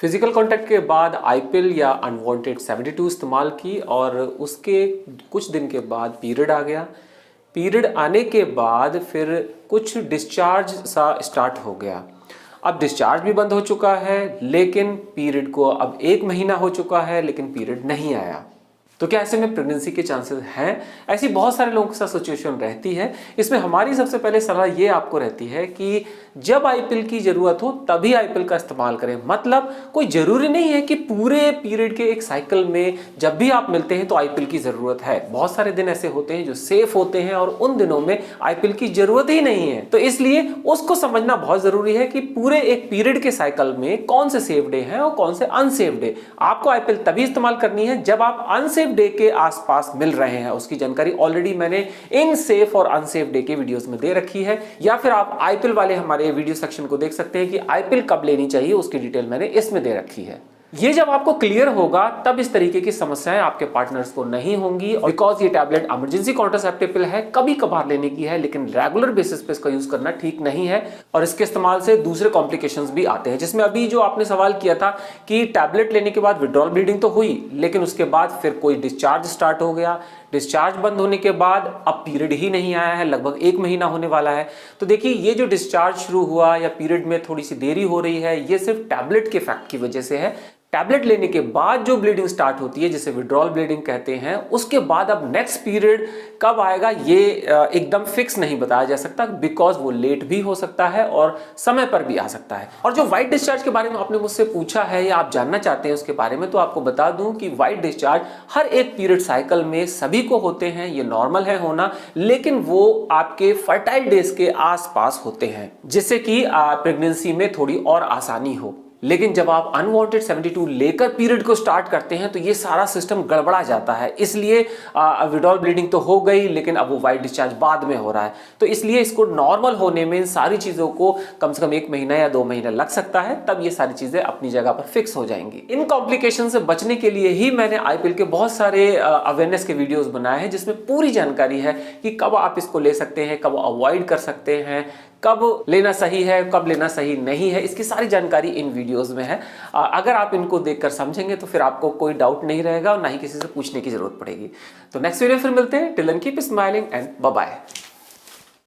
Physical contact के बाद आईपिल या अनवांटेड 72 इस्तेमाल की और उसके कुछ दिन के बाद पीरियड आ गया। पीरियड आने के बाद फिर कुछ डिस्चार्ज सा स्टार्ट हो गया। अब डिस्चार्ज भी बंद हो चुका है, लेकिन पीरियड को अब 1 महीना हो चुका है लेकिन पीरियड नहीं आया। तो क्या ऐसे में प्रेगनेंसी के चांसेस हैं? ऐसी बहुत सारे लोगों के साथ सिचुएशन रहती है। इसमें हमारी सबसे पहले सलाह ये आपको रहती है कि जब आईपिल की जरूरत हो तभी आईपिल का इस्तेमाल करें। मतलब कोई जरूरी नहीं है कि पूरे पीरियड के एक साइकिल में जब भी आप मिलते हैं तो आईपिल की जरूरत है। बहुत सारे दिन ऐसे होते हैं जो सेफ होते हैं और उन दिनों में आईपिल की जरूरत ही नहीं है। तो इसलिए उसको समझना बहुत जरूरी है कि पूरे एक पीरियड के साइकिल में कौन से सेफ डे हैं और कौन से अनसेफ डे। आपको आईपिल तभी इस्तेमाल करनी है जब आप अनसेफ डे के आसपास मिल रहे हैं। उसकी जानकारी ऑलरेडी मैंने इन सेफ और अनसेफ डे के वीडियोस में दे रखी है, या फिर आप आईपिल वाले हमारे वीडियो सेक्शन को देख सकते हैं कि आईपिल कब लेनी चाहिए, उसकी डिटेल मैंने इसमें दे रखी है। ये जब आपको क्लियर होगा तब इस तरीके की समस्याएं आपके पार्टनर्स को नहीं होंगी। और बिकॉज ये टैबलेट इमरजेंसी कॉन्ट्रासेप्टिव पिल है, कभी कभार लेने की है, लेकिन रेगुलर बेसिस पे इसका यूज करना ठीक नहीं है। और इसके इस्तेमाल से दूसरे कॉम्प्लिकेशंस भी आते हैं, जिसमें अभी जो आपने सवाल किया था कि टैबलेट लेने के बाद विड्रॉल ब्लीडिंग तो हुई, लेकिन उसके बाद फिर कोई डिस्चार्ज स्टार्ट हो गया। डिस्चार्ज बंद होने के बाद अब पीरियड ही नहीं आया है, लगभग 1 महीना होने वाला है। तो देखिए, ये जो डिस्चार्ज शुरू हुआ या पीरियड में थोड़ी सी देरी हो रही है, ये सिर्फ टैबलेट के इफेक्ट की वजह से है। टैबलेट लेने के बाद जो ब्लीडिंग स्टार्ट होती है, जिसे विड्रॉल ब्लीडिंग कहते हैं, उसके बाद अब नेक्स्ट पीरियड कब आएगा ये एकदम फिक्स नहीं बताया जा सकता, बिकॉज वो लेट भी हो सकता है और समय पर भी आ सकता है। और जो व्हाइट डिस्चार्ज के बारे में आपने मुझसे पूछा है या आप जानना चाहते हैं उसके बारे में, तो आपको बता दूं कि व्हाइट डिस्चार्ज हर एक पीरियड साइकिल में सभी को होते हैं, ये नॉर्मल है होना, लेकिन वो आपके फर्टाइल डेज के आसपास होते हैं, जिससे कि प्रेगनेंसी में थोड़ी और आसानी हो। लेकिन जब आप अनवांटेड 72 लेकर पीरियड को स्टार्ट करते हैं तो ये सारा सिस्टम गड़बड़ा जाता है। इसलिए विड्रॉल ब्लीडिंग तो हो गई, लेकिन अब वो व्हाइट डिस्चार्ज बाद में हो रहा है। तो इसलिए इसको नॉर्मल होने में इन सारी चीज़ों को कम से कम 1 महीना या 2 महीना लग सकता है, तब ये सारी चीज़ें अपनी जगह पर फिक्स हो जाएंगी। इन कॉम्प्लिकेशन से बचने के लिए ही मैंने आईपिल के बहुत सारे अवेयरनेस के वीडियोज़ बनाए हैं, जिसमें पूरी जानकारी है कि कब आप इसको ले सकते हैं, कब अवॉइड कर सकते हैं, कब लेना सही है, कब लेना सही नहीं है। इसकी सारी जानकारी इन वीडियोस में है। अगर आप इनको देखकर समझेंगे तो फिर आपको कोई डाउट नहीं रहेगा और ना ही किसी से पूछने की जरूरत पड़ेगी। तो नेक्स्ट वीडियो फिर मिलते हैं। Till then keep smiling and bye bye.